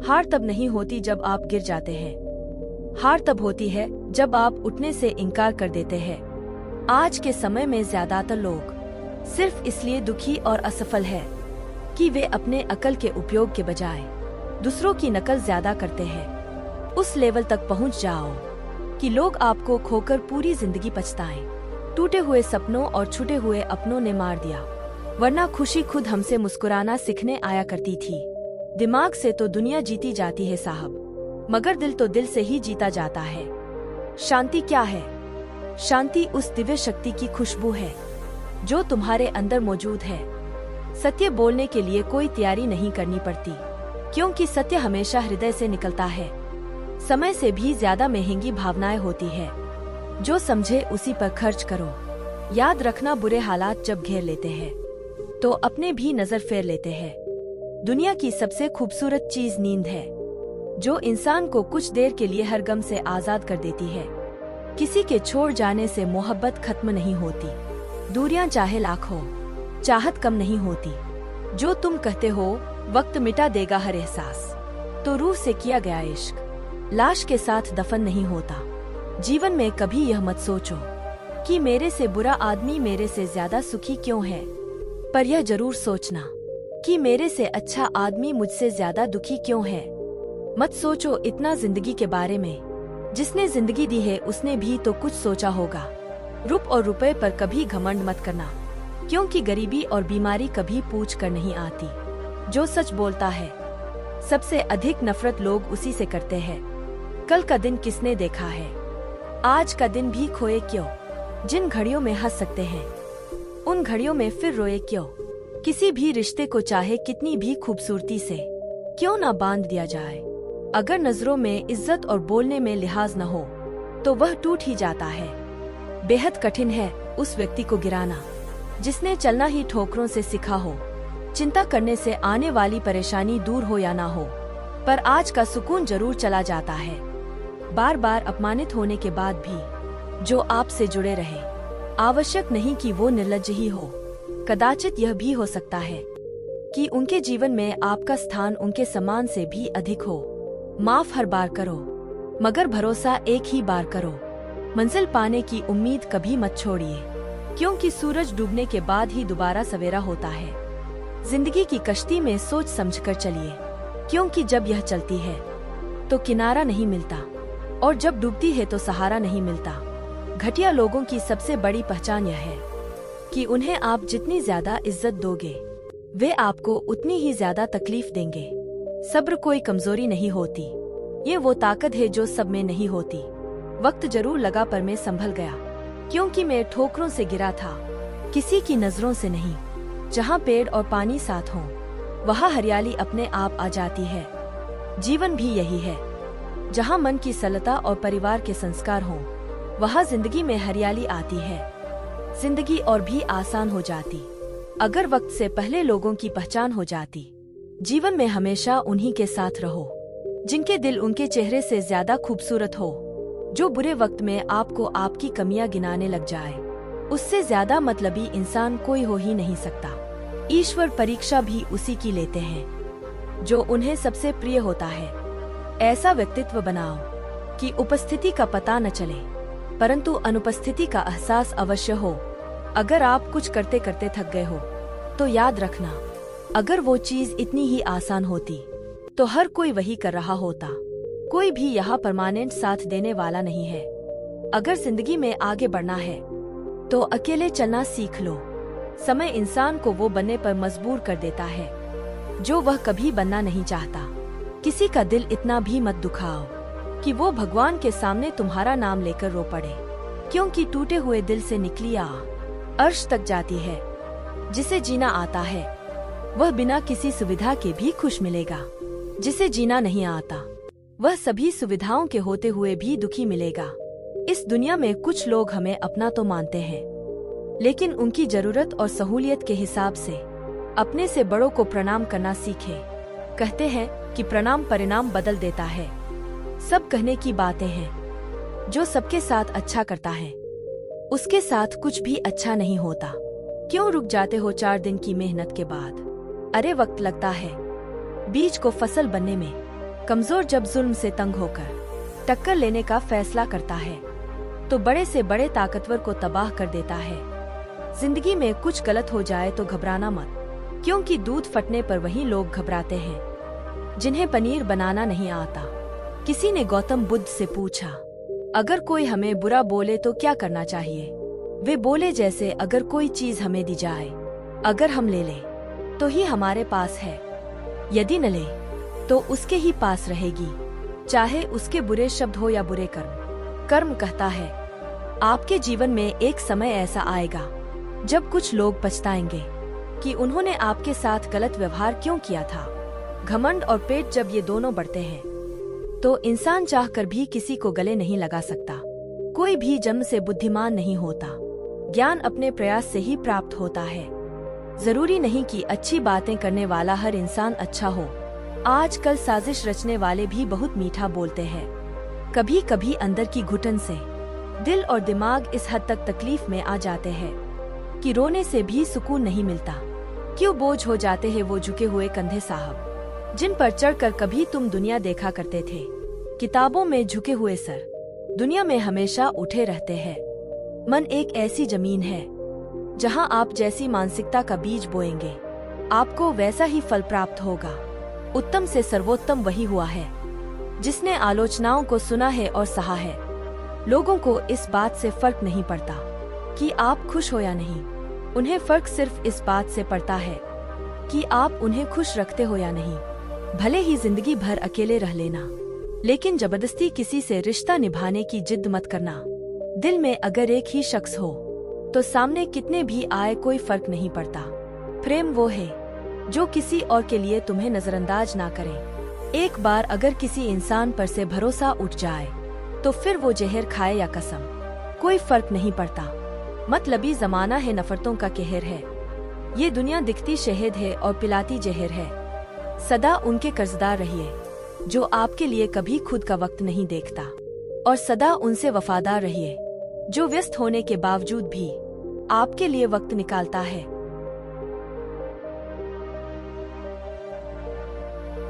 हार तब नहीं होती जब आप गिर जाते हैं। हार तब होती है जब आप उठने से इनकार कर देते हैं। आज के समय में ज्यादातर लोग सिर्फ इसलिए दुखी और असफल है कि वे अपने अकल के उपयोग के बजाय दूसरों की नकल ज्यादा करते हैं। उस लेवल तक पहुंच जाओ कि लोग आपको खोकर पूरी जिंदगी पछताएं। टूटे हुए सपनों और छूटे हुए अपनों ने मार दिया, वरना खुशी खुद हमसे मुस्कुराना सीखने आया करती थी। दिमाग से तो दुनिया जीती जाती है साहब, मगर दिल तो दिल से ही जीता जाता है। शांति क्या है? शांति उस दिव्य शक्ति की खुशबू है जो तुम्हारे अंदर मौजूद है। सत्य बोलने के लिए कोई तैयारी नहीं करनी पड़ती, क्योंकि सत्य हमेशा हृदय से निकलता है। समय से भी ज्यादा महंगी भावनाएं होती है। जो समझे उसी पर खर्च करो। याद रखना, बुरे हालात जब घेर लेते हैं तो अपने भी नजर फेर लेते हैं। दुनिया की सबसे खूबसूरत चीज नींद है, जो इंसान को कुछ देर के लिए हर गम से आजाद कर देती है। किसी के छोड़ जाने से मोहब्बत खत्म नहीं होती। दूरियां चाहे लाख हो, चाहत कम नहीं होती। जो तुम कहते हो वक्त मिटा देगा हर एहसास, तो रूह से किया गया इश्क लाश के साथ दफन नहीं होता। जीवन में कभी यह मत सोचो कि मेरे से बुरा आदमी मेरे से ज्यादा सुखी क्यों है, पर यह जरूर सोचना कि मेरे से अच्छा आदमी मुझसे ज्यादा दुखी क्यों है। मत सोचो इतना जिंदगी के बारे में, जिसने जिंदगी दी है उसने भी तो कुछ सोचा होगा। रूप और रुपए पर कभी घमंड मत करना, क्योंकि गरीबी और बीमारी कभी पूछ कर नहीं आती। जो सच बोलता है सबसे अधिक नफरत लोग उसी से करते हैं। कल का दिन किसने देखा है? आज का दिन भी खोए क्यों? जिन घड़ियों में हंस सकते हैं उन घड़ियों में फिर रोए क्यों? किसी भी रिश्ते को चाहे कितनी भी खूबसूरती से क्यों ना बांध दिया जाए, अगर नजरों में इज्जत और बोलने में लिहाज न हो तो वह टूट ही जाता है। बेहद कठिन है उस व्यक्ति को गिराना जिसने चलना ही ठोकरों से सीखा हो। चिंता करने से आने वाली परेशानी दूर हो या ना हो, पर आज का सुकून जरूर चला जाता है। बार बार अपमानित होने के बाद भी जो आपसे जुड़े रहे, आवश्यक नहीं कि वो निर्लज्ज ही हो। कदाचित यह भी हो सकता है कि उनके जीवन में आपका स्थान उनके सम्मान से भी अधिक हो। माफ हर बार करो, मगर भरोसा एक ही बार करो। मंजिल पाने की उम्मीद कभी मत छोड़िए, क्योंकि सूरज डूबने के बाद ही दोबारा सवेरा होता है। जिंदगी की कश्ती में सोच समझकर चलिए, क्योंकि जब यह चलती है तो किनारा नहीं मिलता, और जब डूबती है तो सहारा नहीं मिलता। घटिया लोगों की सबसे बड़ी पहचान यह है कि उन्हें आप जितनी ज्यादा इज्जत दोगे वे आपको उतनी ही ज्यादा तकलीफ देंगे। सब्र कोई कमजोरी नहीं होती, ये वो ताकत है जो सब में नहीं होती। वक्त जरूर लगा पर मैं संभल गया, क्योंकि मैं ठोकरों से गिरा था, किसी की नजरों से नहीं। जहाँ पेड़ और पानी साथ हों, वहाँ हरियाली अपने आप आ जाती है। जीवन भी यही है, जहाँ मन की सरलता और परिवार के संस्कार हों, वहाँ जिंदगी में हरियाली आती है। जिंदगी और भी आसान हो जाती अगर वक्त से पहले लोगों की पहचान हो जाती। जीवन में हमेशा उन्हीं के साथ रहो जिनके दिल उनके चेहरे से ज्यादा खूबसूरत हो। जो बुरे वक्त में आपको आपकी कमियां गिनाने लग जाए, उससे ज्यादा मतलबी इंसान कोई हो ही नहीं सकता। ईश्वर परीक्षा भी उसी की लेते हैं जो उन्हें सबसे प्रिय होता है। ऐसा व्यक्तित्व बनाओ कि उपस्थिति का पता न चले, परंतु अनुपस्थिति का एहसास अवश्य हो। अगर आप कुछ करते करते थक गए हो तो याद रखना, अगर वो चीज इतनी ही आसान होती तो हर कोई वही कर रहा होता। कोई भी यहाँ परमानेंट साथ देने वाला नहीं है। अगर जिंदगी में आगे बढ़ना है तो अकेले चलना सीख लो। समय इंसान को वो बनने पर मजबूर कर देता है जो वह कभी बनना नहीं चाहता। किसी का दिल इतना भी मत दुखाओ कि वो भगवान के सामने तुम्हारा नाम लेकर रो पड़े, क्योंकि टूटे हुए दिल से निकली आह अर्श तक जाती है। जिसे जीना आता है वह बिना किसी सुविधा के भी खुश मिलेगा। जिसे जीना नहीं आता वह सभी सुविधाओं के होते हुए भी दुखी मिलेगा। इस दुनिया में कुछ लोग हमें अपना तो मानते हैं, लेकिन उनकी जरूरत और सहूलियत के हिसाब से अपने से बड़ों को प्रणाम करना सीखे। कहते हैं कि प्रणाम परिणाम बदल देता है। सब कहने की बातें हैं। जो सबके साथ अच्छा करता है उसके साथ कुछ भी अच्छा नहीं होता। क्यों रुक जाते हो 4 दिन की मेहनत के बाद? अरे वक्त लगता है बीज को फसल बनने में, कमजोर जब जुल्म से तंग होकर टक्कर लेने का फैसला करता है तो बड़े से बड़े ताकतवर को तबाह कर देता है। जिंदगी में कुछ गलत हो जाए तो घबराना मत, क्योंकि दूध फटने पर वही लोग घबराते हैं जिन्हें पनीर बनाना नहीं आता। किसी ने गौतम बुद्ध से पूछा, अगर कोई हमें बुरा बोले तो क्या करना चाहिए? वे बोले, जैसे अगर कोई चीज हमें दी जाए, अगर हम ले लें तो ही हमारे पास है, यदि न ले तो उसके ही पास रहेगी, चाहे उसके बुरे शब्द हो या बुरे कर्म। कर्म कहता है, आपके जीवन में एक समय ऐसा आएगा जब कुछ लोग पछताएंगे कि उन्होंने आपके साथ गलत व्यवहार क्यों किया था। घमंड और पेट जब ये दोनों बढ़ते हैं तो इंसान चाहकर भी किसी को गले नहीं लगा सकता। कोई भी जन्म से बुद्धिमान नहीं होता, ज्ञान अपने प्रयास से ही प्राप्त होता है। जरूरी नहीं कि अच्छी बातें करने वाला हर इंसान अच्छा हो। आजकल साजिश रचने वाले भी बहुत मीठा बोलते हैं। कभी कभी अंदर की घुटन से दिल और दिमाग इस हद तक तकलीफ में आ जाते हैं कि रोने से भी सुकून नहीं मिलता। क्यों बोझ हो जाते हैं वो झुके हुए कंधे साहब, जिन पर चढ़कर कभी तुम दुनिया देखा करते थे। किताबों में झुके हुए सर दुनिया में हमेशा उठे रहते हैं। मन एक ऐसी जमीन है जहां आप जैसी मानसिकता का बीज बोएंगे, आपको वैसा ही फल प्राप्त होगा। उत्तम से सर्वोत्तम वही हुआ है जिसने आलोचनाओं को सुना है और सहा है। लोगों को इस बात से फर्क नहीं पड़ता कि आप खुश हो या नहीं, उन्हें फर्क सिर्फ इस बात से पड़ता है कि आप उन्हें खुश रखते हो या नहीं। भले ही जिंदगी भर अकेले रह लेना, लेकिन जबरदस्ती किसी से रिश्ता निभाने की जिद मत करना। दिल में अगर एक ही शख्स हो तो सामने कितने भी आए कोई फर्क नहीं पड़ता। प्रेम वो है जो किसी और के लिए तुम्हें नजरअंदाज ना करे। एक बार अगर किसी इंसान पर से भरोसा उठ जाए तो फिर वो जहर खाए या कसम, कोई फर्क नहीं पड़ता। मतलबी जमाना है, नफरतों का कहर है। ये दुनिया दिखती शहद है और पिलाती जहर है। सदा उनके कर्जदार रहिए जो आपके लिए कभी खुद का वक्त नहीं देखता, और सदा उनसे वफादार रहिए जो व्यस्त होने के बावजूद भी आपके लिए वक्त निकालता है।